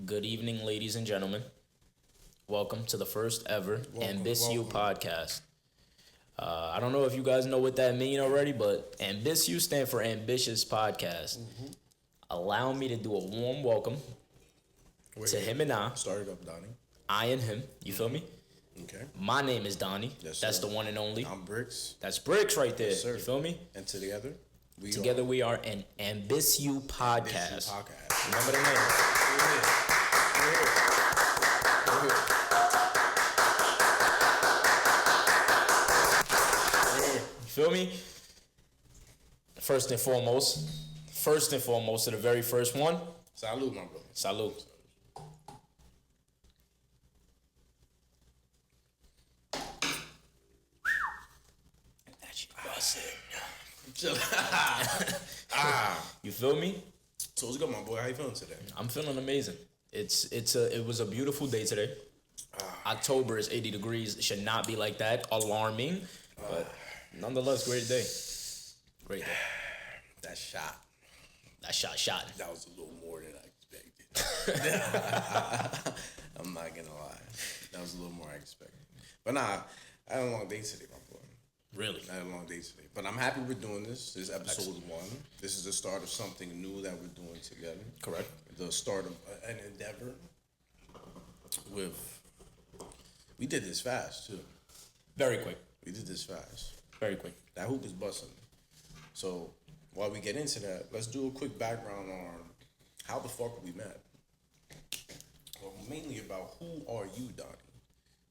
Good evening, ladies and gentlemen. Welcome to the first ever Ambitieux Podcast. I don't know if you guys know what that means already, but Ambitieux stand for Ambitious Podcast. Allow me to do a warm welcome to him and I. Start it up, Donnie. I and him. You feel me? Okay. My name is Donnie. Yes, That's sir. the one and only. I'm Bricks. That's Bricks right there. Yes, sir. You feel me? And together, we are an Ambitieux Podcast. Remember the name. We're here. You feel me? First and foremost, to the very first one. Salud, my brother. Salud. That shit busted. You feel me? So what's good, my boy? How you feeling today? I'm feeling amazing. It was a beautiful day today. October is 80 degrees. It should not be like that. Alarming, but nonetheless, great day. Great day. That shot. Shot. That was a little more than I expected. I'm not gonna lie. That was a little more I expected. But nah, I had a long day today, my boy. Really? I had a long day today. But I'm happy we're doing this. This is episode 1. This is the start of something new that we're doing together. Correct. The start of an endeavor. We did this fast, too. Very quick. We did this fast. Very quick. That hoop is busting. So, while we get into that, let's do a quick background on how the fuck we met. Well, mainly about who are you, Donnie?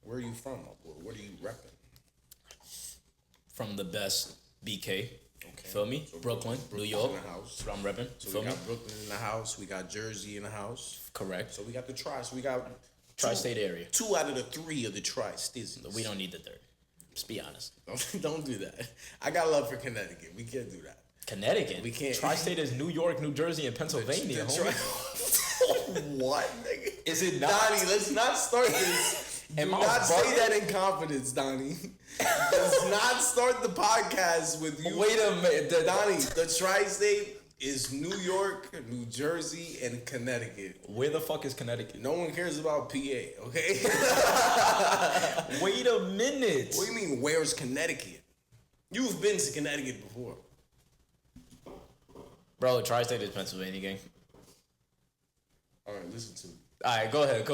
Where are you from, my boy? What are you repping? From the best BK. Okay. Feel me? So Brooklyn, New Brooklyn's York. in the house. That's what I'm repping. So Feel we me? got Brooklyn in the house. We got Jersey in the house. Correct. So we got the tri. So we got Tri-state area. 2 out of the 3 of the tri-states. We don't need the third. Just be honest. Don't do that. I got love for Connecticut. We can't do that. Connecticut? We can't. Tri-state is New York, New Jersey, and Pennsylvania. What, nigga? Is it not? Donnie, let's not start this. Do Am I not say bugging? that in confidence, Donnie. Let's not start the podcast with you. Wait a minute. Donnie, the tri-state is New York, New Jersey, and Connecticut. Where the fuck is Connecticut? No one cares about PA, okay? Wait a minute. What do you mean, where's Connecticut? You've been to Connecticut before. Bro, Tri-State is Pennsylvania, gang. All right, listen to me. All right, go ahead.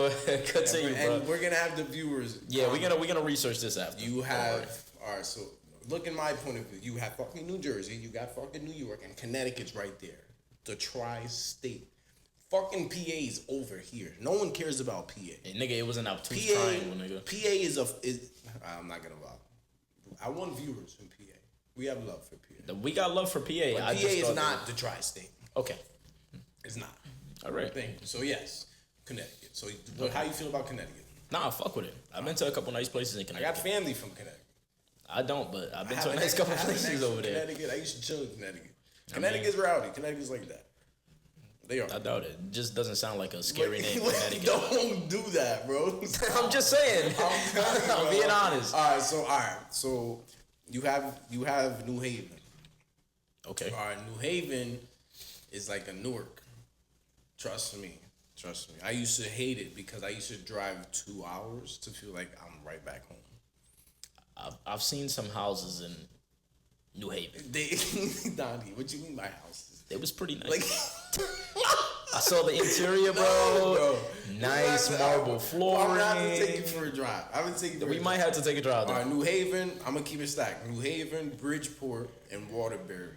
Continue, bro. And we're going to have the viewers. Yeah, we're gonna research this after. You have, all right, so look in my point of view. You have fucking New Jersey, you got fucking New York, and Connecticut's right there. The tri-state. Fucking PA is over here. No one cares about PA. Hey, nigga, it was an obtuse PA, triangle, nigga. PA I'm not gonna lie. I want viewers in PA. We have love for PA. We got love for PA. But PA is not the tri-state. Okay. It's not. All right. So yes, Connecticut. So how you feel about Connecticut? Nah, fuck with it. I've been to a couple nice places in I Connecticut. got family from Connecticut. I don't, but I've been to a nice couple places over there. Connecticut. I used to chill in Connecticut. Connecticut's rowdy. Connecticut's like that. They are. I doubt it. It just doesn't sound like a scary name. Connecticut. Don't do that, bro. I'm just saying. I'm being honest. All right. So you have New Haven. Okay. All right. New Haven is like a Newark. Trust me. I used to hate it because I used to drive 2 hours to feel like I'm right back home. I've seen some houses in New Haven. Donnie, what you mean by houses? It was pretty nice. Like, I saw the interior, bro. No, bro. Nice marble flooring. I'm gonna have to take you for a drive. We might have to take a drive. All right, New Haven. I'm gonna keep it stacked. New Haven, Bridgeport, and Waterbury.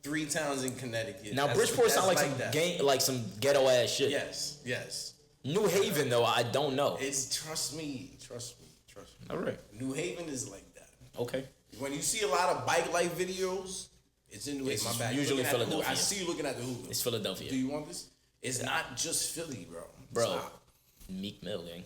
3 towns in Connecticut. Now Bridgeport sounds like some ghetto ass shit. Yes. New Haven though, I don't know. Trust me. All right. New Haven is like that. Okay. When you see a lot of bike life videos, it's in New Haven. My bad. Usually Philadelphia. I see you looking at the Hulu. It's Philadelphia. Do you want this? It's not just Philly, bro. Bro, Meek Mill, gang.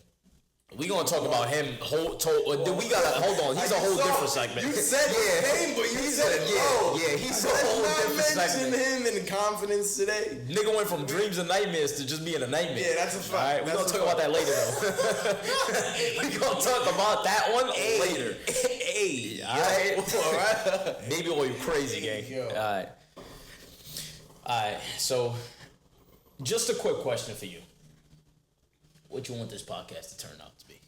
We gonna talk about him. We gotta hold on. He's a whole different segment. You said his name, but you said he's a whole different segment. Mention him in confidence today. Nigga went from dreams and nightmares to just being a nightmare. Yeah, that's a fact. All right, we gonna talk about that later though. We gonna talk about that one later. Hey, all right. Baby oil crazy, gang. All right. So, just a quick question for you. what you want this podcast to turn out to be.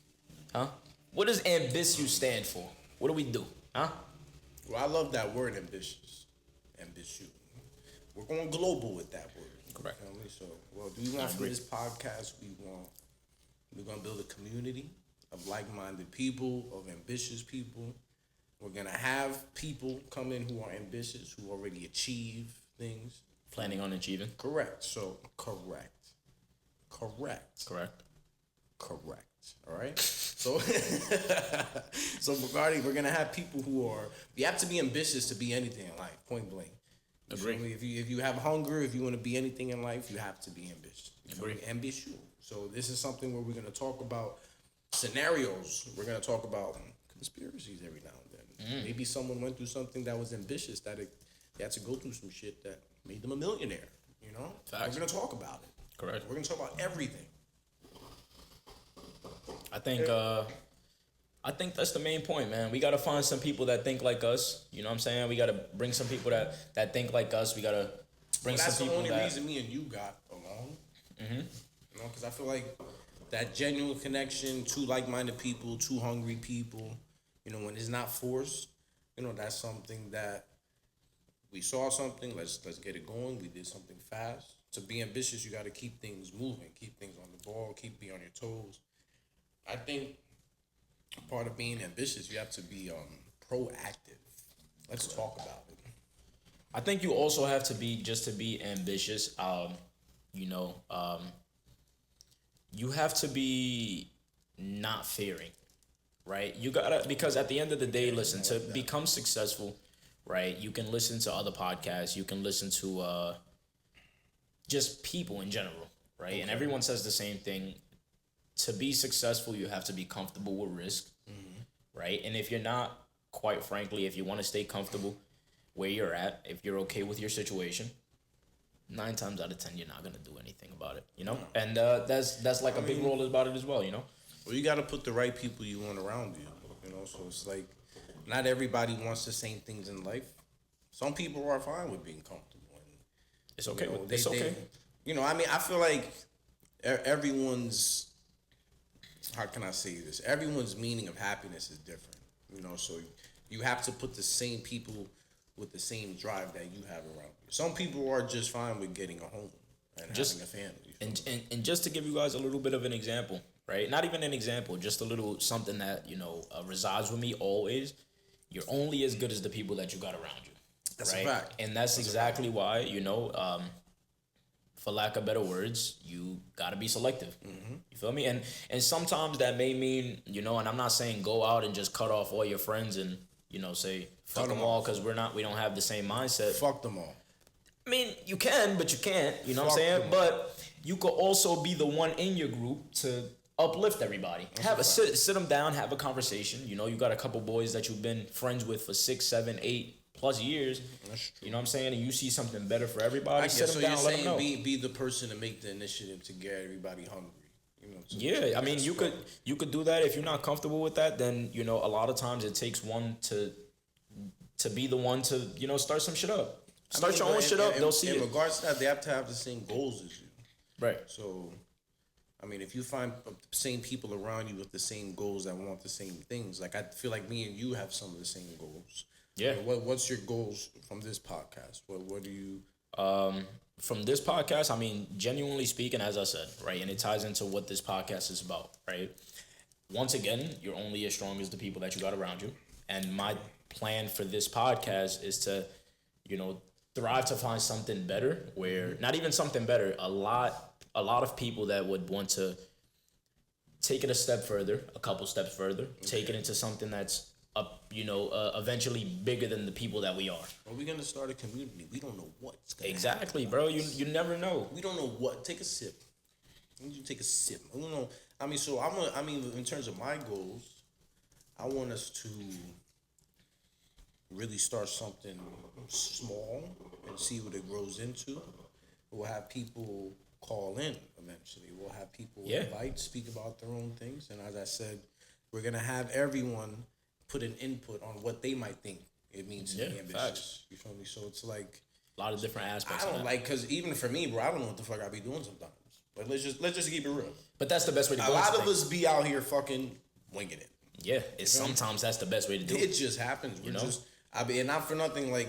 Huh? What does ambitious stand for? What do we do? Huh? Well, I love that word, ambitious. Ambitious. We're going global with that word. Correct. So, do we want from this podcast? We're going to build a community of like-minded people, of ambitious people. We're going to have people come in who are ambitious, who already achieve things. Planning on achieving? Correct. So, correct. All right? So, regarding, we're going to have people you have to be ambitious to be anything in life, point blank. Agree. If you have hunger, if you want to be anything in life, you have to be ambitious. Agree. Ambitious. So this is something where we're going to talk about scenarios. We're going to talk about conspiracies every now and then. Maybe someone went through something that was ambitious, they had to go through some shit that made them a millionaire. You know, Facts. We're going to talk about it. Correct. We're going to talk about everything. I think that's the main point, man. We got to find some people that think like us. You know what I'm saying? We got to bring some people that think like us. We got to bring some people that... That's the only reason me and you got along. Mm-hmm. You know, because I feel like that genuine connection, two like-minded people, two hungry people, you know, when it's not forced, you know, that's something that we saw something, let's get it going. We did something fast. To be ambitious, you got to keep things moving, keep things on the ball, be on your toes. I think part of being ambitious, you have to be proactive. Let's talk about it. I think you also have to be, just to be ambitious, you have to be not fearing, right? You gotta, because at the end of the day, listen, to become successful, right? You can listen to other podcasts, you can listen to just people in general, right? Okay. And everyone says the same thing. To be successful, you have to be comfortable with risk, right? And if you're not, quite frankly, if you want to stay comfortable where you're at, if you're okay with your situation, 9 times out of 10, you're not going to do anything about it, you know? No. And that's like a big role about it as well, you know? Well, you got to put the right people you want around you, you know? So it's like, not everybody wants the same things in life. Some people are fine with being comfortable. And, it's okay. You know, it's okay. You know, I mean, I feel like everyone's, how can I say this? Everyone's meaning of happiness is different, you know? So you have to put the same people with the same drive that you have around you. Some people are just fine with getting a home and having a family. And just to give you guys a little bit of an example, right? Not even an example, just a little something that, you know, resides with me always. You're only as good as the people that you got around you. That's right? a fact. And that's exactly why, you know, for lack of better words, you got to be selective. Mm-hmm. You feel me? And sometimes that may mean, you know, and I'm not saying go out and just cut off all your friends and, you know, say fuck them all because we don't have the same mindset. Fuck them all. I mean, you can, but you can't. You know what I'm saying? But you could also be the one in your group to uplift everybody. Sit them down, have a conversation. You know, you got a couple boys that you've been friends with for 6, 7, 8 plus years. That's true. You know what I'm saying? And you see something better for everybody. Sit them down, let them know. Be the person to make the initiative to get everybody hungry. You know, I mean, you could do that. If you're not comfortable with that, then, you know, a lot of times it takes one to be the one to, you know, start some shit up. Start your own shit up. They'll see it. In regards to that, they have to have the same goals as you. Right. So, I mean, if you find the same people around you with the same goals that want the same things, like I feel like me and you have some of the same goals. Yeah. What's your goals from this podcast? What do you? From this podcast, I mean, genuinely speaking, as I said, right, and it ties into what this podcast is about, right? Once again, you're only as strong as the people that you got around you. And my plan for this podcast is to, you know, thrive to find something better where, not even something better, a lot of people that would want to take it a step further, a couple steps further, take it into something that's eventually bigger than the people that we are. Are we gonna start a community? We don't know what's gonna exactly, happen. Bro. You never know. We don't know what. Take a sip. I need you to take a sip. I don't know. I mean, in terms of my goals, I want us to really start something small and see what it grows into. We'll have people call in eventually. We'll have people invite, speak about their own things, and as I said, we're gonna have everyone put an input on what they might think it means to be ambitious. Facts. You feel me? So it's like a lot of different aspects. I don't like, because even for me, bro, I don't know what the fuck I be doing sometimes. But Let's just keep it real. But that's the best way to go. A lot of us be out here fucking winging it. Yeah, it's sometimes that's the best way to do it. It just happens. We're just, I mean, and not for nothing, like,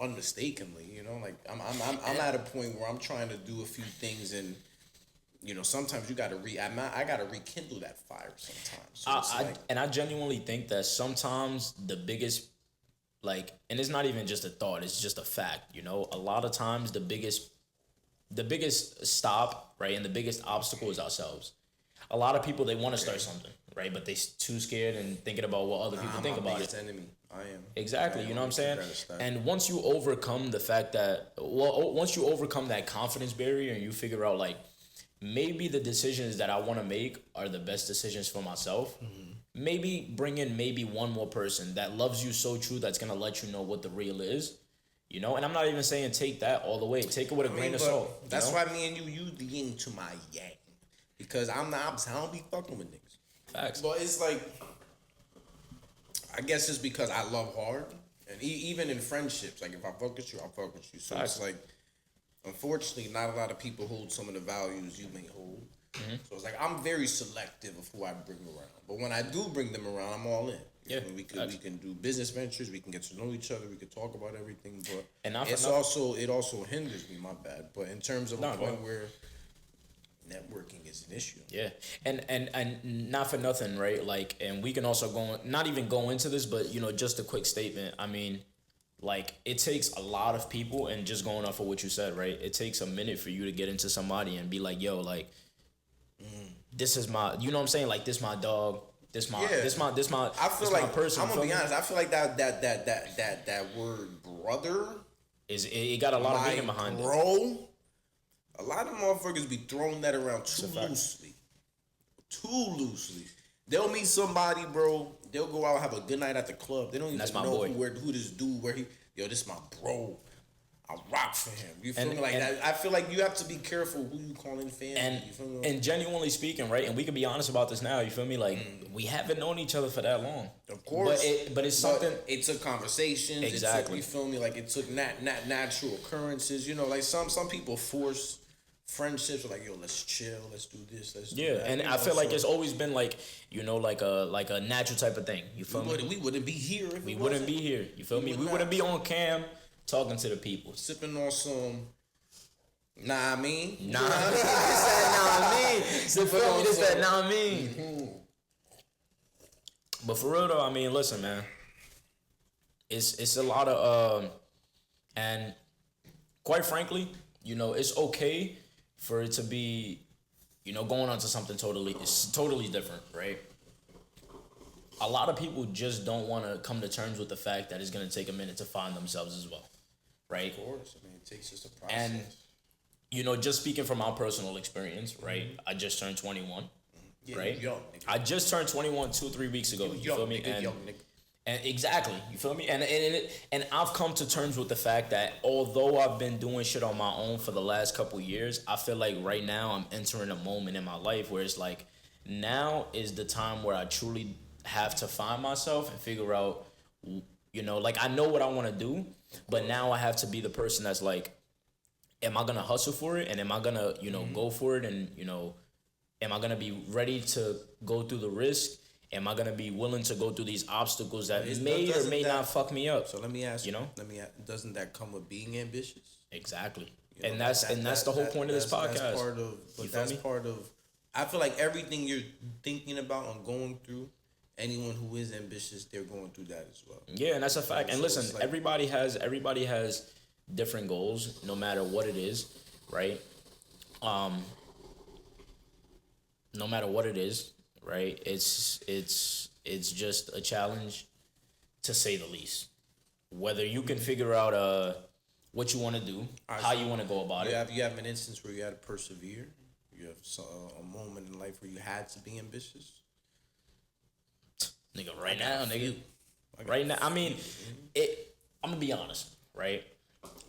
unmistakably, you know, like I'm at a point where I'm trying to do a few things, and you know, sometimes you got to I got to rekindle that fire sometimes. So I genuinely think that sometimes the biggest, like, and it's not even just a thought, it's just a fact, you know, a lot of times the biggest stop, right, and the biggest obstacle is ourselves. A lot of people, they want to start something, right, but they too scared and thinking about what other people think about it. Enemy. I am. Exactly, you know what I'm saying? And once you overcome the fact that, once you overcome that confidence barrier and you figure out, like, maybe the decisions that I want to make are the best decisions for myself, maybe bring in maybe one more person that loves you so true that's going to let you know what the real is, you know? And I'm not even saying take that all the way. Take it with a grain of salt. That's why me and you the yin to my yang. Because I'm the opposite. I don't be fucking with niggas. Facts. But it's like, I guess it's because I love hard, and even in friendships, like if I fuck with you, I'll fuck with you. So it's like, unfortunately, not a lot of people hold some of the values you may hold. So it's like I'm very selective of who I bring around. But when I do bring them around, I'm all in. Yeah, we can do business ventures. We can get to know each other. We can talk about everything. But it also hinders me. My bad. But in terms of a point where networking is an issue. Yeah, and not for nothing, right? Like, and we can also not even go into this, but you know, just a quick statement. I mean, like, it takes a lot of people, and just going off of what you said, right? It takes a minute for you to get into somebody and be like, yo, like, this is my, you know what I'm saying? Like, this my dog. This my I feel like, person. I'm gonna be honest. I feel like that word brother it got a lot of meaning behind it. Bro. A lot of motherfuckers be throwing that around too loosely. Too loosely. They'll meet somebody, bro. They'll go out, have a good night at the club. They don't even know who this dude, this my bro. I rock for him. You feel me? Like that. I feel like you have to be careful who you call in family. You feel me? And genuinely speaking, right? And we can be honest about this now. You feel me? Like, we haven't known each other for that long. Of course. But it's something. It took conversations. Exactly. You feel me? Like, it took natural occurrences. You know, like some people force friendships. Like, yo, let's chill. Let's do this. Let's do that. And I feel like it's always been like, you know, like a natural type of thing. You feel me? We wouldn't be here if we wouldn't be here. You feel me? We wouldn't be on cam talking to the people. Sipping on some, nah, I mean. Nah, I mean. Sipping on this, that, nah, I mean. But for real though, I mean, listen, man. It's a lot of, and quite frankly, you know, it's okay for it to be, you know, going on to something totally different, right? A lot of people just don't want to come to terms with the fact that it's going to take a minute to find themselves as well, right? Of course. I mean, it takes just a process. And, you know, just speaking from my personal experience, right? I just turned 21, right? Young, I just turned 21 2-3 weeks ago. You feel me? And exactly, you feel me? And I've come to terms with the fact that although I've been doing shit on my own for the last couple years, I feel like right now I'm entering a moment in my life where it's like, now is the time where I truly have to find myself and figure out, you know, like, I know what I want to do, but now I have to be the person that's like, am I gonna hustle for it, and am I gonna, you know, go for it, and, you know, am I gonna be ready to go through the risk? Am I gonna be willing to go through these obstacles that may or may not fuck me up? So let me ask you, know, doesn't that come with being ambitious? Exactly, you know, and that's the whole point of this podcast. That's part of. I feel like everything you're thinking about and going through, anyone who is ambitious, they're going through that as well. Yeah, and that's a fact. And listen, like, everybody has different goals, no matter what it is, right? No matter what it is, right? It's just a challenge, to say the least. Whether you can figure out what you want to do, how you want to go about it. You have an instance where you had to persevere. You have a moment in life where you had to be ambitious. Nigga, right now. I mean, I'm gonna be honest, right?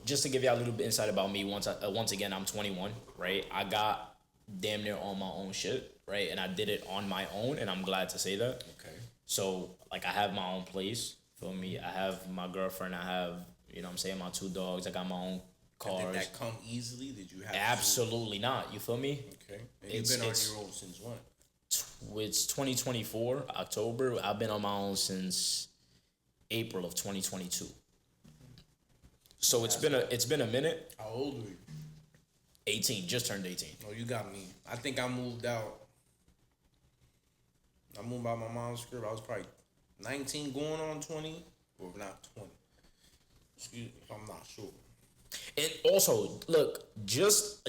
Just to give y'all a little bit insight about me. Once again, I'm 21, right? I got damn near on my own shit, right? And I did it on my own, and I'm glad to say that. Okay. So, like, I have my own place. Feel me? I have my girlfriend. I have, you know what I'm saying, my 2 dogs. I got my own cars. And did that come easily? Did you have Absolutely not. You feel me? Okay. And you've been on your own since when? It's 2024 October. I've been on my own since April of 2022. So it's been a minute. How old were you? 18. Just turned 18. Oh, you got me. I think I moved out. I moved out my mom's crib. I was probably 19 going on 20. Or not 20. Excuse me, I'm not sure. And also, look, just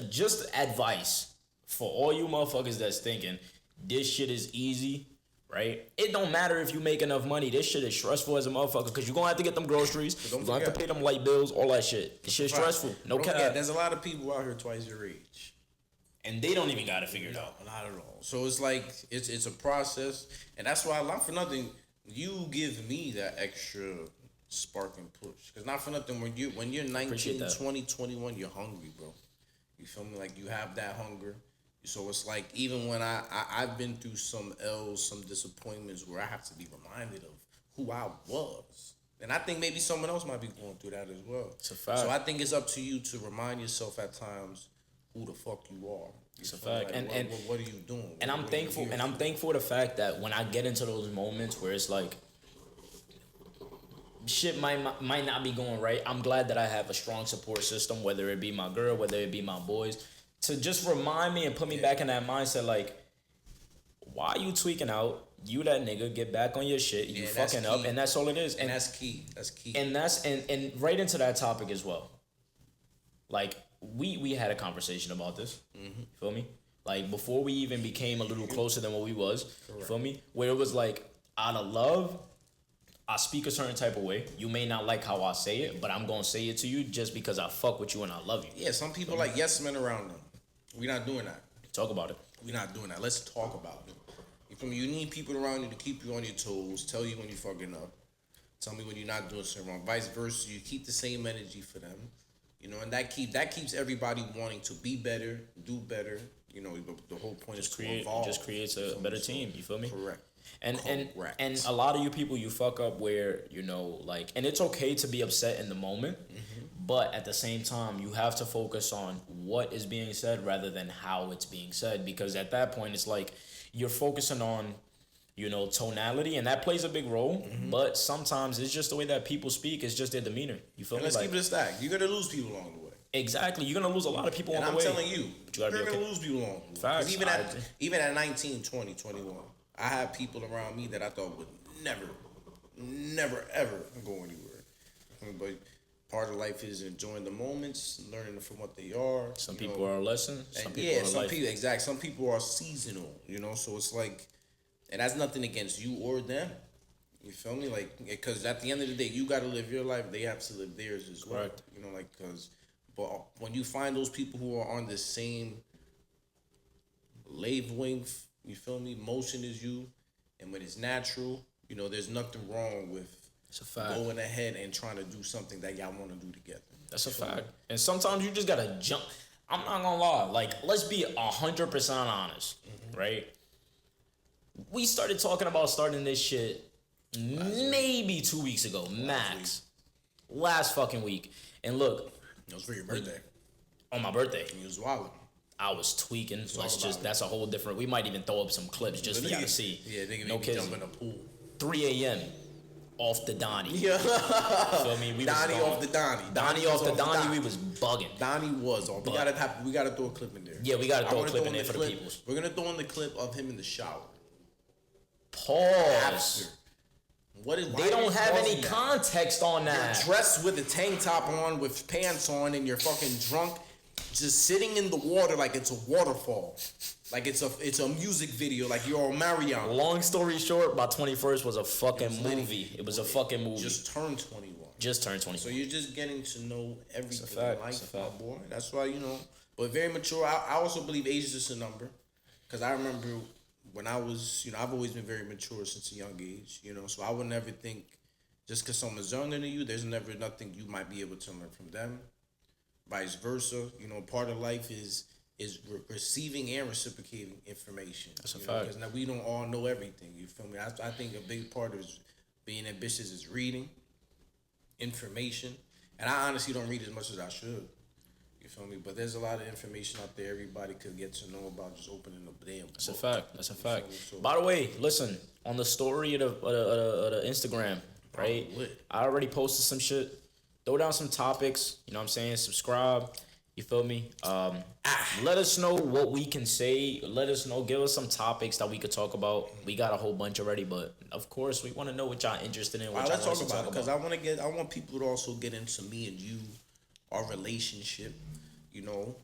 advice for all you motherfuckers that's thinking this shit is easy, right? It don't matter if you make enough money. This shit is stressful as a motherfucker because you're going to have to get them groceries. You're going to have to pay them light bills, all that shit. This shit's stressful. No cap. There's a lot of people out here twice your age. And they don't even got it figured out. Not at all. So it's like, it's a process. And that's why, not for nothing, you give me that extra spark and push. Because not for nothing, when you're 19, 20, 21, you're hungry, bro. You feel me? Like, you have that hunger. So it's like, even when I've been through some L's, some disappointments where I have to be reminded of who I was. And I think maybe someone else might be going through that as well. It's a fact. So I think it's up to you to remind yourself at times who the fuck you are. It's a fact. Like, and what are you doing? And I'm thankful. And I'm thankful for the fact that when I get into those moments where it's like, shit might not be going right, I'm glad that I have a strong support system, whether it be my girl, whether it be my boys, to just remind me and put me back in that mindset, like, why you tweaking out? You that nigga, get back on your shit. You fucking up, and that's all it is. And that's key. That's key. And that's and right into that topic as well. Like, we had a conversation about this. Mm-hmm. You feel me? Like, before we even became a little closer than what we was. Correct. You feel me? Where it was like, out of love, I speak a certain type of way. You may not like how I say it, but I'm gonna say it to you just because I fuck with you and I love you. Yeah, some people like yes men around them. We're not doing that. Talk about it. We're not doing that. Let's talk about it. You feel me? You need people around you to keep you on your toes, tell you when you're fucking up, tell me when you're not doing something wrong. Vice versa, you keep the same energy for them. You know, and that keeps everybody wanting to be better, do better. You know, the whole point is to evolve. It just creates a better team. You feel me? Correct. And a lot of you people, you fuck up where, you know, like, and it's okay to be upset in the moment, but at the same time, you have to focus on what is being said rather than how it's being said, because at that point, it's like you're focusing on, you know, tonality, and that plays a big role, but sometimes it's just the way that people speak, it's just their demeanor. You feel me? Let's keep it a stack. You're going to lose people along the way. Exactly. You're going to lose a lot of people on the way. And I'm telling you, you're going to lose people along the way. Facts. Even at 19, 20, 21, I had people around me that I thought would never, ever go anywhere. But part of life is enjoying the moments, learning from what they are. Some people are a lesson. Some people are seasonal, you know, so it's like, and that's nothing against you or them. You feel me? Like, because at the end of the day, you got to live your life. They have to live theirs as well. Correct. You know, like, but when you find those people who are on the same wavelength, you feel me, motion as you, and when it's natural, you know, there's nothing wrong with going ahead and trying to do something that y'all want to do together. That's a fact. And sometimes you just got to jump. I'm not going to lie. Like, let's be 100% honest, right? We started talking about starting this shit maybe 2 weeks ago, max. Last fucking week. And look. It was for your birthday. On my birthday. And you was wilding. I was tweaking. That's a whole different. We might even throw up some clips just for y'all to see. Yeah, they can jump in the pool. 3 a.m. off the Donnie. Yeah. Feel me? We Donnie off the Donnie. Donnie off the Donnie. We was bugging. Donnie was off. We gotta throw a clip in there. Yeah, we gotta throw a clip in there for the people. We're gonna throw in the clip of him in the shower. Pause. They don't have any context on that. You're dressed with a tank top on, with pants on, and you're fucking drunk, just sitting in the water like it's a waterfall, like it's a music video, like you're on Marion. Long story short, my 21st was a fucking movie. It was a fucking movie. Just turned 21. So you're just getting to know everything in life, my boy. That's why, you know. But very mature. I also believe age is just a number, because I remember when I was, you know, I've always been very mature since a young age, you know, so I would never think just because someone's younger than you, there's never nothing you might be able to learn from them. Vice versa, you know, part of life is receiving and reciprocating information. That's a fact. Because now we don't all know everything, you feel me? I think a big part of being ambitious is reading information, and I honestly don't read as much as I should. You feel me? But there's a lot of information out there everybody could get to know about just opening a damn book. That's a fact. That's a fact. So, By the way, listen, on the story of the Instagram, right? I already posted some shit. Throw down some topics. You know what I'm saying? Subscribe. You feel me? Let us know what we can say. Let us know. Give us some topics that we could talk about. We got a whole bunch already, but of course, we want to know what y'all interested in. What y'all let's talk about it because I want people to also get into me and you, our relationship. You know,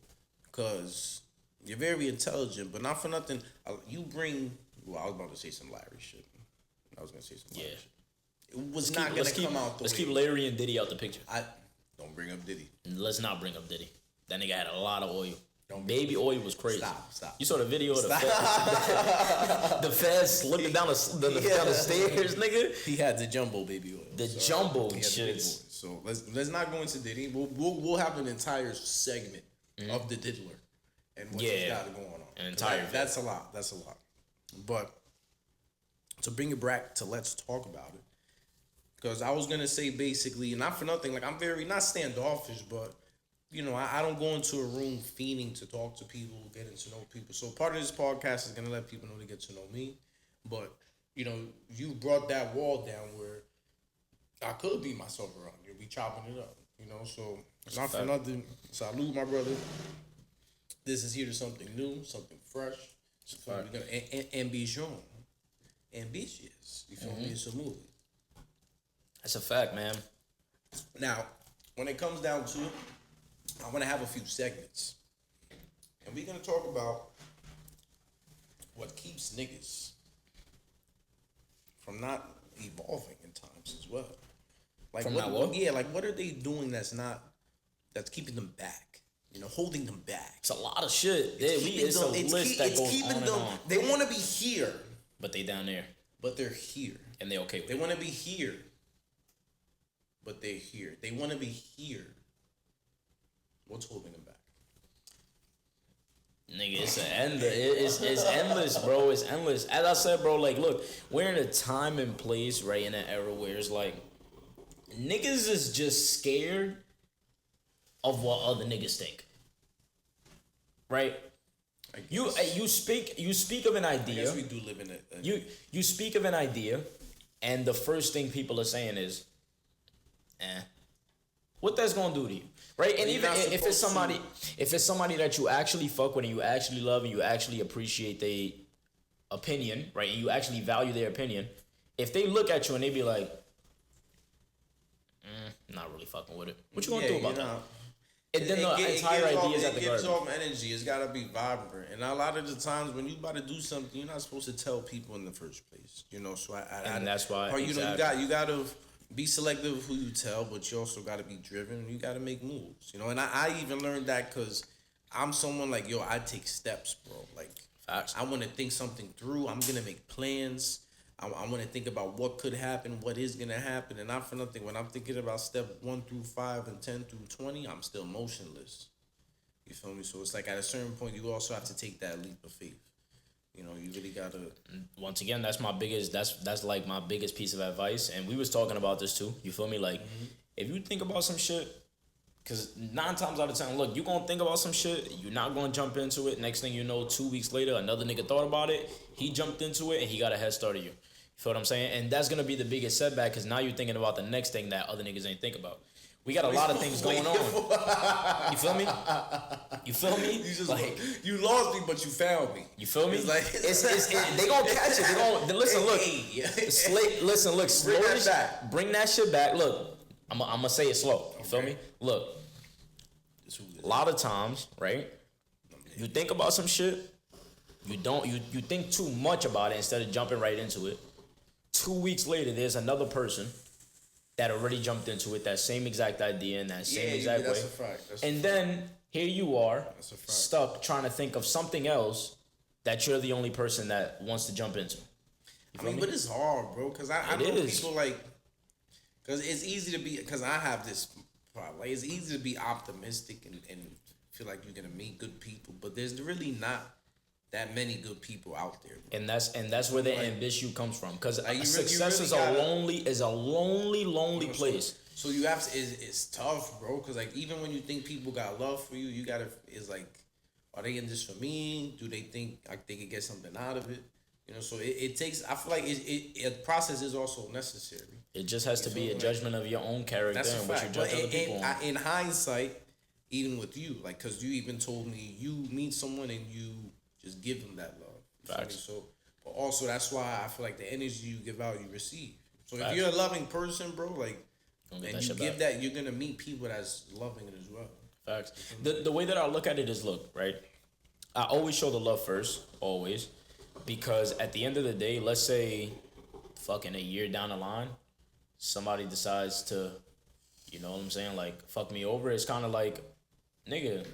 because you're very intelligent, but not for nothing. You bring. Well, I was about to say some Larry shit. I was gonna say some Larry shit. It was not gonna come out. Let's keep Larry and Diddy out the picture. Don't bring up Diddy. Let's not bring up Diddy. That nigga had a lot of oil. Baby oil was crazy. Stop. You saw the video of the feds slipping down the stairs, nigga. He had the jumbo baby oil. The jumbo shit. So let's not go into Diddy. We'll have an entire segment of the diddler and what he's got going on. An entire that's a lot. That's a lot. But to bring it back to let's talk about it, because I was gonna say basically, not for nothing, like I'm very not standoffish, but you know I don't go into a room fiending to talk to people, getting to know people. So part of this podcast is gonna let people know to get to know me, but you know you brought that wall down where I could be myself around you, be chopping it up, you know. So not for nothing, salute my brother. This is here to something new, something fresh. So we're gonna ambitious. You feel me? It's a movie. That's a fact, man. Now, when it comes down to it, I want to have a few segments, and we're gonna talk about what keeps niggas from not evolving in times as well. Like what? Yeah, like what are they doing that's keeping them back? You know, holding them back. It's a lot of shit. It's a list that goes on and on. They want to be here, but they down there. But they're here, and they okay with it. They want to be here, but they're here. They want to be here. What's holding them back? Nigga, it's endless, bro. It's endless. As I said, bro, like, look, we're in a time and place, right, in an era where it's like, niggas is just scared of what other niggas think. Right? You speak of an idea. I guess we do live in it. You speak of an idea, and the first thing people are saying is, what that's gonna do to you, right? And even if it's somebody that you actually fuck with and you actually love and you actually appreciate their opinion, right? And you actually value their opinion, if they look at you and they be like, not really fucking with it. What you gonna do about that? And then the entire idea is at the garbage. It gives off energy. It's gotta be vibrant. And a lot of the times when you about to do something, you're not supposed to tell people in the first place. You know, so that's why. Or you gotta be selective of who you tell, but you also gotta be driven. You gotta make moves. You know, and I even learned that because I'm someone like, yo, I take steps, bro. Like, facts. I want to think something through. I'm gonna make plans. I want to think about what could happen, what is going to happen. And not for nothing, when I'm thinking about step 1 through 5 and 10 through 20, I'm still motionless. You feel me? So it's like at a certain point, you also have to take that leap of faith. You know, you really got to... Once again, that's like my biggest piece of advice. And we was talking about this too. You feel me? Like, if you think about some shit, because 9 times out of 10, look, you going to think about some shit, you're not going to jump into it. Next thing you know, 2 weeks later, another nigga thought about it, he jumped into it, and he got a head start of you. You feel what I'm saying? And that's going to be the biggest setback because now you're thinking about the next thing that other niggas ain't think about. We got a lot of things going on. You feel me? You feel me? You lost me, but you found me. You feel me? It's like they gonna catch it. They gonna listen. Look. Bring that shit back. Look, I'm gonna say it slow. You feel me? Look, a lot of times, right? You think about some shit. You think too much about it instead of jumping right into it. 2 weeks later, there's another person that already jumped into it, that same exact idea in that same exact way. That's a fact. And then here you are, stuck trying to think of something else that you're the only person that wants to jump into. But it's hard, bro, because I know people like, because it's easy to be, because I have this problem. Like, it's easy to be optimistic and feel like you're going to meet good people, but there's really not that many good people out there, bro. And that's where the ambitious comes from. Because like success is a lonely place. So you have to. It's tough, bro. Because like even when you think people got love for you, you gotta. It's like, are they in this for me? Do they think like they could get something out of it? You know. So it takes. I feel like a process is also necessary. It just has to be a judgment of your own character and what you judge other people on. In hindsight, even with you, like, because you even told me you meet someone and you just give them that love. Facts. So, but also that's why I feel like the energy you give out, you receive. So Facts. if you're a loving person, bro, like, and you give back. that, you're gonna meet people that's loving it as well. Facts. The way that I look at it is, look, right? I always show the love first, always, because at the end of the day, let's say, fucking a year down the line, somebody decides to, you know what I'm saying, like, fuck me over. It's kind of like, nigga,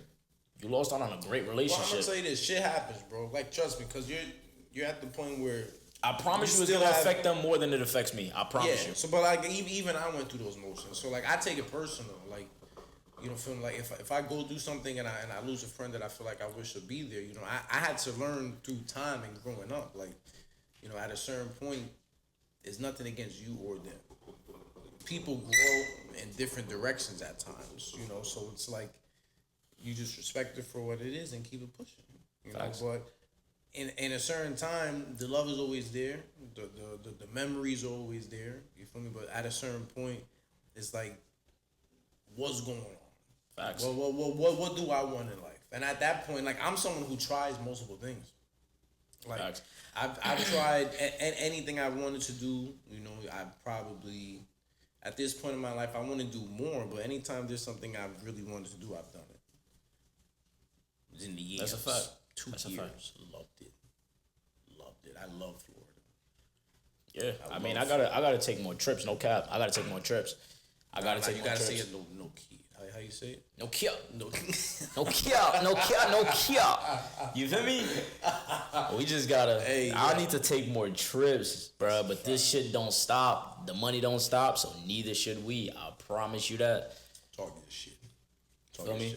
you lost out on a great relationship. Well, I'm gonna say this, shit happens, bro. Like, trust me, because you're at the point where I promise you it's gonna affect them more than it affects me. I promise you. So, but like, even I went through those motions. So, like, I take it personal. Like, you know, feeling like if I go do something and I lose a friend that I feel like I wish would be there, you know, I had to learn through time and growing up. Like, you know, at a certain point, it's nothing against you or them. People grow in different directions at times, you know, so it's like you just respect it for what it is and keep it pushing, you know. Facts. But in a certain time, the love is always there, the memories are always there, you feel me? But at a certain point, it's like, what's going on? Facts. What do I want in life? And at that point, like, I'm someone who tries multiple things. Like, Facts. I've tried anything I wanted to do, you know. I probably, at this point in my life, I want to do more, but anytime there's something I've really wanted to do, I've done it. In the years. That's a fact. 2 That's years. a fact. Loved it. I love Florida. Yeah, I mean, I gotta take more trips. No cap. I gotta take more trips. I gotta take more trips. You gotta say it no key. How you say it? No kia. No kia. You feel me? We just gotta. I need to take more trips, bro. But this shit don't stop. The money don't stop, so neither should we. I promise you that. Talk your shit. Feel me?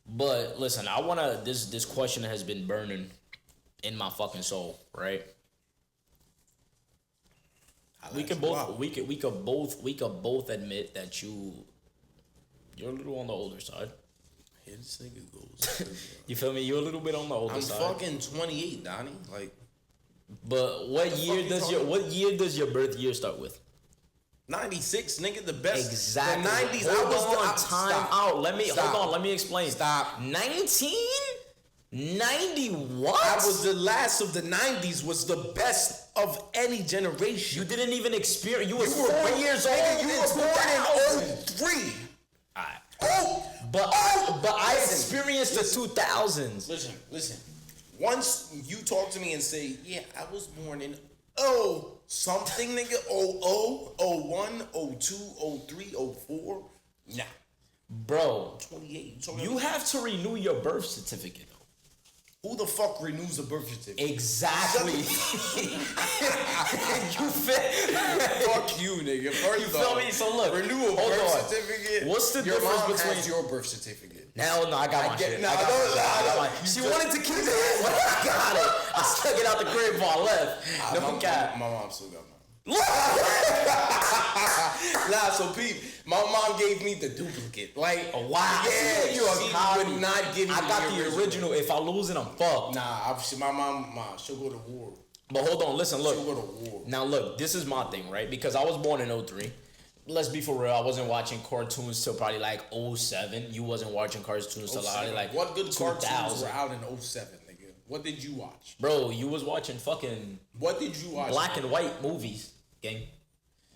But listen, I wanna. This question has been burning in my fucking soul, right? We could both admit that you're a little on the older side. Here this nigga goes. You feel me? You're a little bit on the older side. I'm fucking 28, Donnie. Like, but what year does your birth year start with? 96, nigga, the best. Exactly. The 90s. Let me explain. Stop. 1991. I was the last of the 90s. Was the best of any generation. You didn't even experience. You were 4 years old. You were born in 03. But I experienced the 2000s. Listen. Once you talk to me and say, yeah, I was born in something, nigga, 00, 01, 02, 03, 04. Nah. Bro, 28. You have to renew your birth certificate. Who the fuck renews a birth certificate? Exactly. You Fuck you, nigga. First you feel me? So look, renew a birth certificate. What's the your difference mom between has your birth certificate? No, I got my shit. I got mine. She wanted to keep it. I got it. I stuck it out the crib before I left. No cap. My mom still got mine. Nah, so Pete, my mom gave me the duplicate. Like, wow. Yeah, you would not give me I got the original. If I lose it, I'm fucked. Nah, my mom, she'll go to war. But hold on, listen, look. She'll go to war. Now look, this is my thing, right? Because I was born in 03. Let's be for real. I wasn't watching cartoons till probably like 07. You wasn't watching cartoons till like what good 2000. Cartoons were out in 07, nigga? What did you watch? Bro, you was watching fucking... What did you watch? Black and white movies, gang.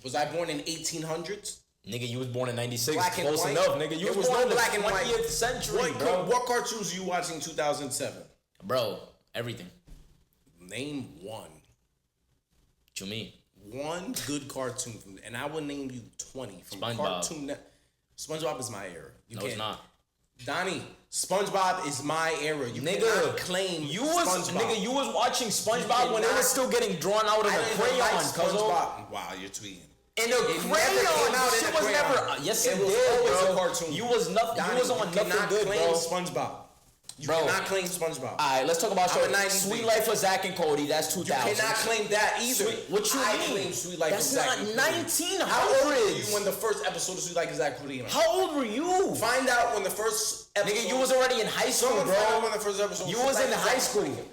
Was I born in 1800s? Nigga, you was born in 96. Black and Close white? enough, nigga. You was born in the black and white 20th century, bro. What cartoons you watching in 2007? Bro, everything. Name one. What you mean? One good cartoon, and I will name you 20 from SpongeBob. Cartoon SpongeBob is my era. It's not. Donnie, SpongeBob is my era. You nigga, cannot claim you SpongeBob. Nigga, you was watching SpongeBob when it was still getting drawn out of a crayon. SpongeBob. Wow, you're tweeting. In a crayon, shit was never. Yes, it did, always bro. a cartoon. You was nothing. Donnie, you was on nothing good, claim bro. SpongeBob. You cannot claim SpongeBob. Alright, let's talk about Sweet baby. Life of Zach and Cody. That's 2000. You cannot claim that either. What you mean? I claim Sweet Life of Zach and Cody. That's not 19. How old were you when the first episode of Sweet Life of Zach and Cody came out? How old were you? Find out when the first episode. Nigga, you was already in high school, bro. Find out when the first episode. You was in high school.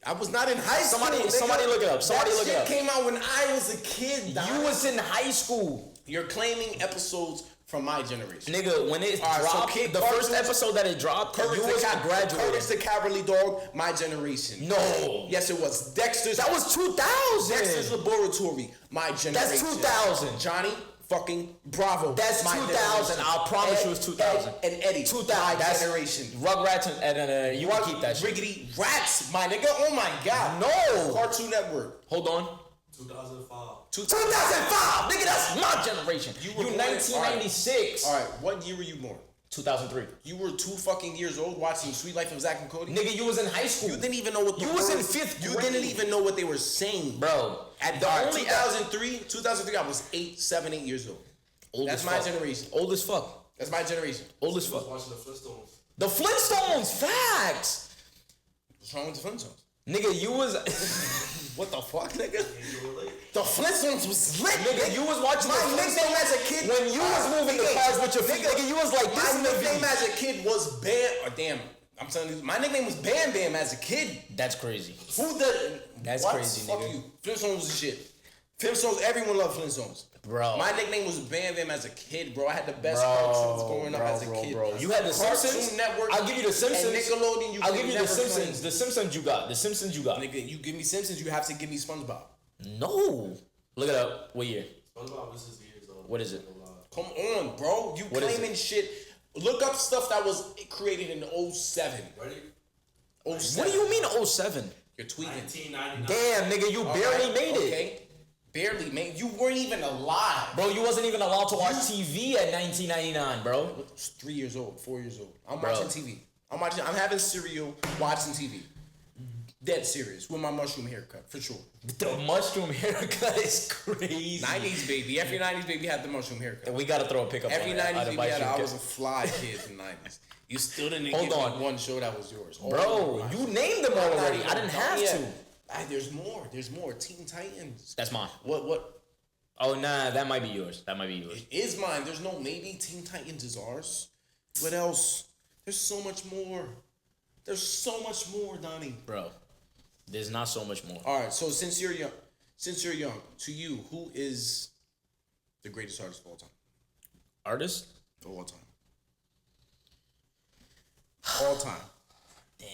I was not in high school. Somebody look it up. Somebody look it up. That shit came out when I was a kid. You was in high school. You're claiming episodes from my generation. Nigga, when it dropped, the first episode that it dropped, you was graduating. Courage the Cowardly Dog, my generation. No. Yes, it was. Dexter's. That was 2000. Dexter's Laboratory, my generation. That's 2000. Johnny fucking Bravo. That's 2000. I promise you it's 2000. And Eddie, 2000. my That's generation. Rugrats and you can keep that shit. Riggedy Rats, my nigga. Oh my God. No. Cartoon Network. Hold on. 2005. 2005. Nigga, that's my generation. You 1996. All right. What year were you born? 2003. You were 2 fucking years old watching Sweet Life of Zach and Cody? Nigga, you was in high school. You didn't even know what you was in 5th grade. You didn't even know what they were saying. Bro. At the only 2003, I was 7, 8 years old. That's my generation. Old as fuck. That's my generation. Old as fuck. I was watching the Flintstones. The Flintstones, facts. What's wrong with the Flintstones? Nigga, you was... What the fuck, nigga? The Flintstones was lit, nigga. You was watching my nickname as a kid. When you was moving the cars with your feet, nigga, you was like this. My nickname as a kid was Bam. Oh, damn. I'm telling you, my nickname was Bam Bam as a kid. That's crazy. Who the... That's what? crazy, Fuck nigga. you. Flintstones was the shit. Flintstones, everyone loved Flintstones. Bro. My nickname was Bam Bam as a kid, bro. I had the best cartoons growing up as a kid. Bro. You had the Simpsons. Network. I'll give you the Simpsons. And Nickelodeon. I'll give you the Simpsons. The Simpsons you got. The Simpsons you got. Nigga, you give me Simpsons, you have to give me SpongeBob. No. Look it up. What year? SpongeBob was his years old. What is it? Come on, bro. You What claiming shit. Look up stuff that was created in 07. Ready? 07. What do you mean 07? You're tweaking. 1999. Damn, nigga, you barely made it. Okay. Barely made. You weren't even alive. Bro, you wasn't even allowed to watch TV at 1999, bro. I was 3 years old, 4 years old. I'm Bro. watching TV. I'm having cereal, watching TV. Dead serious with my mushroom haircut, for sure. The mushroom haircut is crazy. 90s baby. Every 90s baby had the mushroom haircut. We gotta throw a pickup Every on that. 90s baby had. I Mushroom was a fly kid in the 90s. You still didn't Hold give on. me one show that was yours. Bro, you named them all already. I didn't have to. There's more. There's more. Teen Titans. That's mine. What? Oh, nah, that might be yours. That might be yours. It is mine. There's no maybe. Teen Titans is ours. What else? There's so much more. There's so much more, Donnie. Bro, there's not so much more. All right. So since you're young, to you, who is the greatest artist of all time? Artist? Of all time. All time. Damn,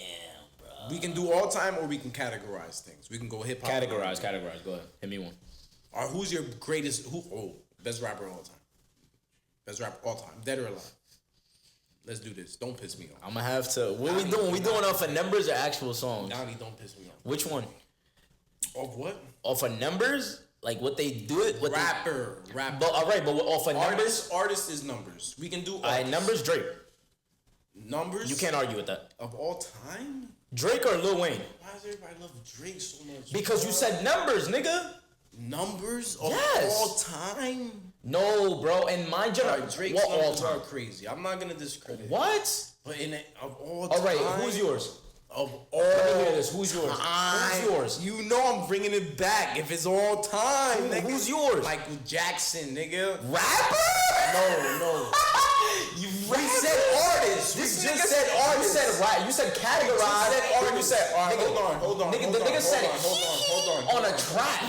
bro. We can do all time, or we can categorize things. We can go hip hop. Categorize. Go ahead. Hit me one. All right, who's your greatest? Best rapper of all time? Best rapper of all time, dead or alive? Let's do this. Don't piss me off. I'm gonna have to. What we doing? We doing off of numbers or actual songs? Donnie, don't piss me off. Which one? Of what? Off of numbers? Like what they do it? What Rapper. But all right, but off of numbers. Artist is numbers. We can do. All right, numbers. Drake. Numbers. You can't argue with that. Of all time. Drake or Lil Wayne? Why does everybody love Drake so much? Because you said numbers, nigga. Numbers of Yes. all time. No, bro. In my generation, Drake's what all numbers time? are crazy. I'm not gonna discredit. What? But of all All time. right, who's yours? Of all. Let me hear this. Who's yours? Who's yours? You know I'm bringing it back. If it's all time, nigga. Who's yours? Michael Jackson, nigga. Rapper? No. You We said artists. We This just nigga said artists. You said right. You said categorize. You said artists. You said All right, nigga, hold on. Nigga, the nigga said it. Hold on. On a track.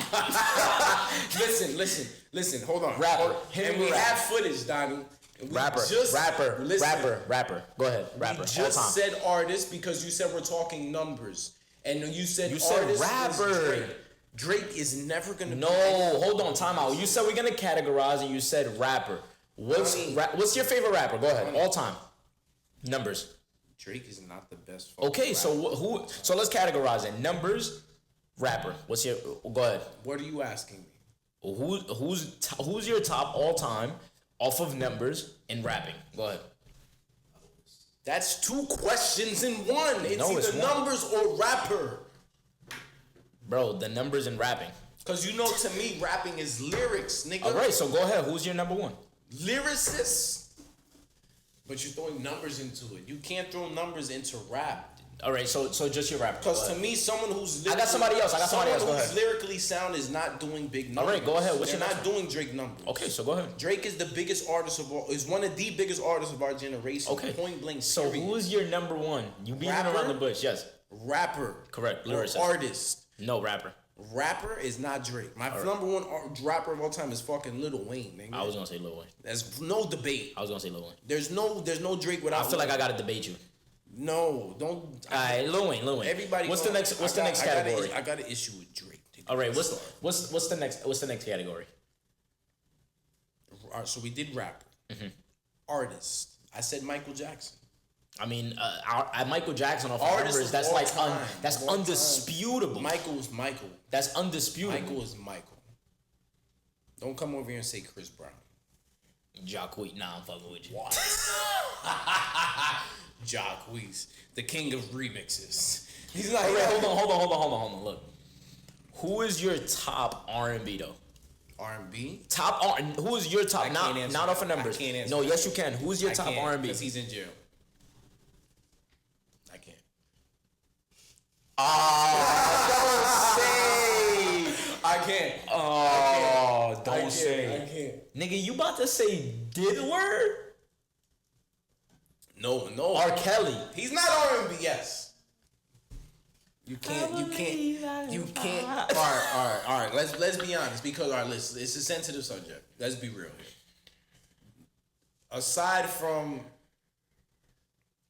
Listen. Hold on. Rapper. And we have footage, Donnie. And we Rapper. Go ahead. Rapper. We just said artists because you said we're talking numbers, and you said said artist was rapper. Drake. Drake is never gonna. No, hold on. Time out. You said we're gonna categorize, and you said rapper. What's your favorite rapper? Go ahead. All time. Numbers. Drake is not the best. Okay, rapper. so who? So let's categorize it. Numbers. Rapper. What's your? Go ahead. What are you asking me? Who's your top all time off of numbers in rapping? Go ahead. That's two questions in one. It's No, it's either one. numbers or rapper. Bro, the numbers in rapping. Cause you know, to me, rapping is lyrics, nigga. All right, so go ahead. Who's your number one? Lyricist. But you're throwing numbers into it. You can't throw numbers into rap. All right, so just your rap. Because to me, someone who's I got somebody else. Go ahead. Lyrically sound is not doing big numbers. All right, go ahead. They're not doing Drake numbers. Okay, so go ahead. Drake is the biggest artist of all. Is one of the biggest artists of our generation. Okay. Point blank. So who is your number one? You beating around the bush? Yes. Rapper. Correct. Lyricist. Artist. No, rapper. Rapper is not Drake. My number one rapper of all time is fucking Lil Wayne. Nigga. I was gonna say Lil Wayne. There's no debate. I was gonna say Lil Wayne. There's no Drake without. I feel like I gotta debate you. No, don't. All right, Lil Wayne. Everybody. What's the next category? I got an issue with Drake. All right, what's the next category? All right, so we did rapper, artist. I said Michael Jackson. I mean, Michael Jackson off Artist numbers. That's all like time. that's All undisputable. Michael is Michael. That's undisputable. Michael is Michael. Don't come over here and say Chris Brown. Jacquees. Nah, I'm fucking with you. What? Jacquees, the king of remixes. He's not. Right, hold on. Look, who is your top R&B though? R&B. Who is your top? Not off of numbers. I can't answer no, that. yes you can. Who's your top R&B? Because he's in jail. I can't. I can't. Oh, don't say. I can't. Nigga, you about to say Diddler? No. R. Kelly. He's not R&B. Yes. You can't. All right. Let's be honest, because listen, it's a sensitive subject. Let's be real here. Aside from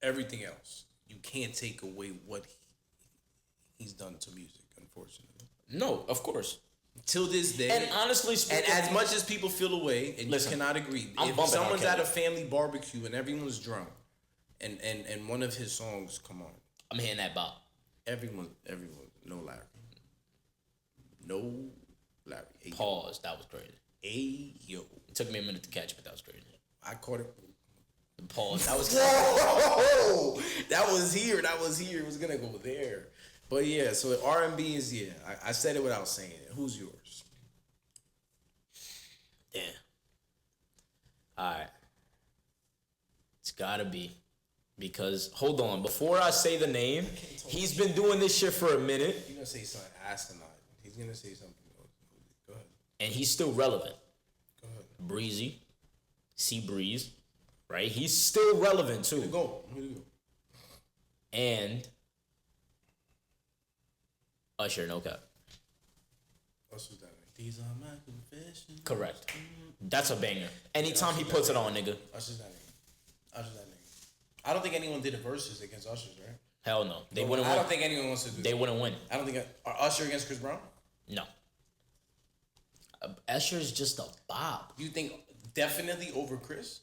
everything else, you can't take away what he's done to music, unfortunately. No, of course. Till this day, and honestly speaking, and as much as people feel away, and listen, you cannot agree, if someone's at a family barbecue and everyone's drunk, and one of his songs come on, I'm hitting that bop. Everyone, no Larry. Pause. That was crazy. Yo. It took me a minute to catch, but that was crazy. I caught it. Pause. That was Whoa! That was here. It was gonna go there. But yeah, so R&B is I said it without saying it. Who's yours? Damn. Alright. It's gotta be. Because, hold on, before I say the name, he's been doing this shit for a minute. He's gonna say something asinine. He's gonna say something. Go ahead. And he's still relevant. Go ahead. Breezy. Sea Breeze. Right? He's still relevant, too. Here you go. And Usher, no cap. Usher's that name. These are my confessions. Correct. That's a banger. Anytime he puts it on, nigga. Usher's that name. I don't think anyone did a versus against Usher's, right? Hell no. They wouldn't win. I don't think anyone wants to do that. They wouldn't win. I don't think... Are Usher against Chris Brown? No. Usher's just a bop. You think definitely over Chris?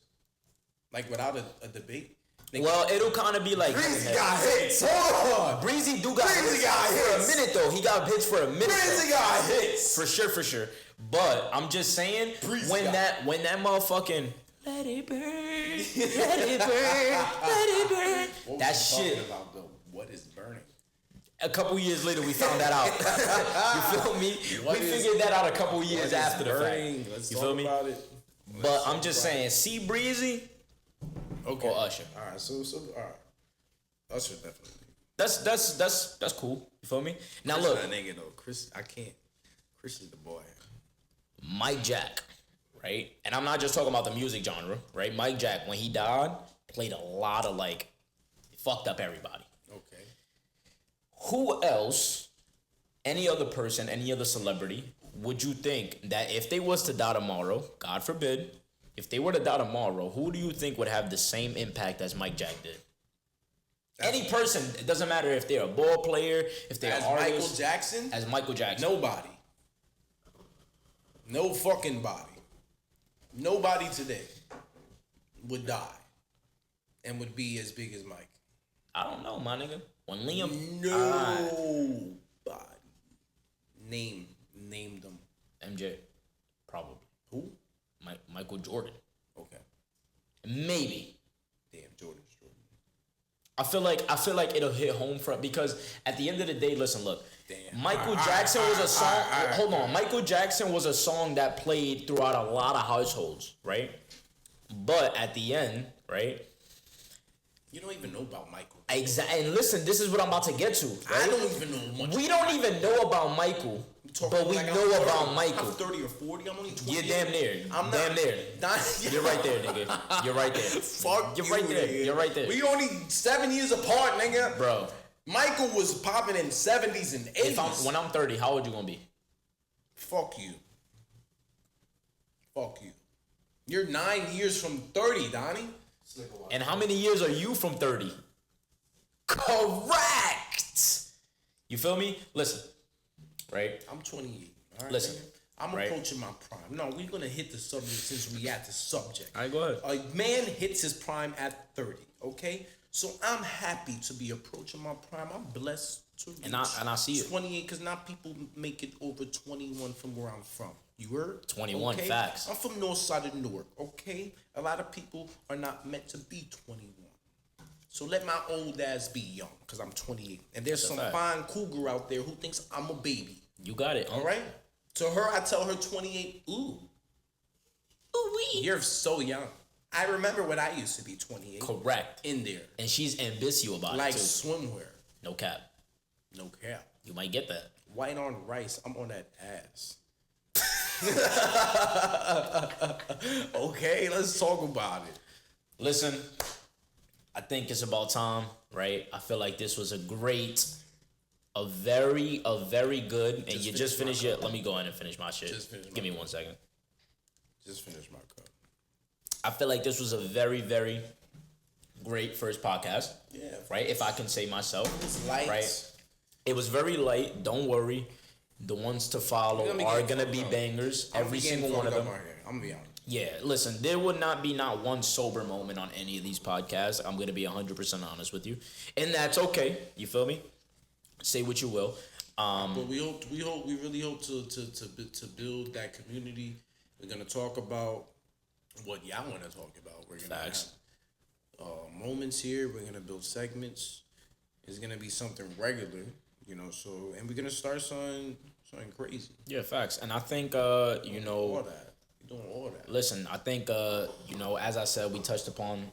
Like without a debate? Well, it'll kind of be like... Breezy got hits. Hold on. Breezy got hits for a minute, though. He got hits for a minute. Breezy got hits. For sure. But I'm just saying, when that motherfucking... Let it burn, let it burn. What that was shit. About, though? What is burning? A couple years later, we found that out. You feel me? We figured that out a couple years after the fact. Let's you talk feel me? About it. But I'm just saying, see Breezy or Usher. All right, so all right. Usher definitely. That's cool. You feel me? Now Chris look, that nigga though. Chris, I can't. Chris is the boy. Mike Jack. Right? And I'm not just talking about the music genre, right? Mike Jack, when he died, played a lot of fucked up everybody. Okay. Who else, any other person, any other celebrity, would you think that if they was to die tomorrow, God forbid, if they were to die tomorrow, who do you think would have the same impact as Mike Jack did? Any person, it doesn't matter if they're a ball player, if they're an artist. Michael Jackson? As Michael Jackson. Nobody. No fucking body. Nobody today would die and would be as big as Mike. I don't know, my nigga. When Liam Nobody. Name them. MJ. Probably. Who? Michael Jordan. Okay. Maybe. Damn, Jordan. I feel like it'll hit home for because at the end of the day, listen, look. Damn. Michael Jackson was a song. Hold on. Michael Jackson was a song that played throughout a lot of households, right? But at the end, right, You don't even know about Michael. Exactly. And listen, this is what I'm about to get to. Right? I don't even know much. We don't even know about Michael, but we know about Michael. I'm 30 or 40. I'm only 20. You're damn near. I'm not. Damn near. You're right there, nigga. You're right there. Fuck You're you, right there. nigga. You're right there. We only 7 years apart, nigga. Bro. Michael was popping in 70s and 80s. When I'm 30, how old you gonna be? Fuck you. Fuck you. You're 9 years from 30, Donnie. And how many years are you from 30? Correct. You feel me? Listen, right? I'm 28. All right, Listen, nigga? I'm right? approaching my prime. No, we're gonna hit the subject since we at the subject. All right, go ahead. A man hits his prime at 30. Okay, so I'm happy to be approaching my prime. I'm blessed to reach And I see it. 28 because now people make it over 21 from where I'm from. You heard? 21, okay? facts. I'm from north side of Newark. Okay, a lot of people are not meant to be 21. So let my old ass be young, because I'm 28. And there's some fine cougar out there who thinks I'm a baby. You got it. All right? To her, I tell her 28, ooh. Ooh-wee. You're so young. I remember when I used to be 28. Correct. In there. And she's ambitious about like it too. swimwear. No cap. No cap. You might get that. White on rice. I'm on that ass. Okay, let's talk about it. Listen, I think it's about time, right? I feel like this was a very good, and you just finished it. Let me go ahead and finish my shit. Give me 1 second. Just finish my cup. I feel like this was a very, very great first podcast. Yeah. Right? If I can say myself. It was light. Right? It was very light. Don't worry. The ones to follow are going to be bangers. Every single one of them. I'm going to be honest. Yeah, listen, there would not be not one sober moment on any of these podcasts. I'm going to be 100% honest with you. And that's okay. You feel me? Say what you will. But we really hope to build that community. We're going to talk about what y'all want to talk about. We're going to have moments here. We're going to build segments. It's going to be something regular, you know, so, and we're going to start something crazy. Yeah, facts. And I think, All that. You're doing all that. Listen, I think, as I said, we touched upon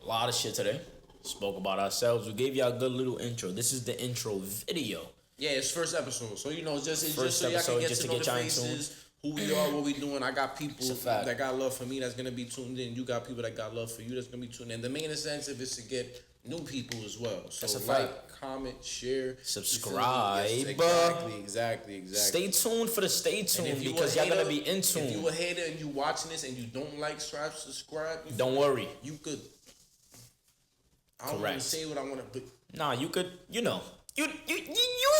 a lot of shit today. Spoke about ourselves. We gave y'all a good little intro. This is the intro video. Yeah, it's first episode. So, you know, it's just First so y'all episode, can get just to to know get the y'all in faces, who we are, what we doing. I got people fact. that got love for me that's going to be tuned in. You got people that got love for you that's going to be tuned in. The main incentive is to get new people as well. So, That's a like, fact. comment, share. Subscribe. Yes, exactly. Stay tuned for the stay tuned because y'all going to be in tune. If you a hater and you watching this and you don't like, subscribe. Don't worry. You could. I don't want to say what I want to, but nah, you could, you know. You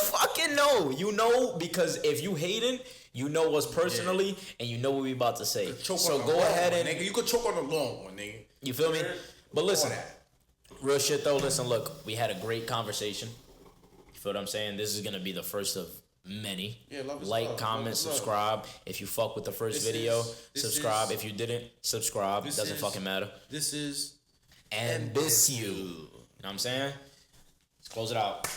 fucking know. You know, because if you hating, you know us personally, and you know what we about to say. So go ahead and nigga, you could choke on the long one, nigga. You feel me? But listen, real shit though. Listen, look, we had a great conversation. You feel what I'm saying? This is gonna be the first of many. Yeah, love is like, love. comment, Love subscribe. If you fuck with the first video, subscribe. If you didn't, subscribe. Doesn't fucking matter. This is Ambitieux. You know what I'm saying? Let's close it out.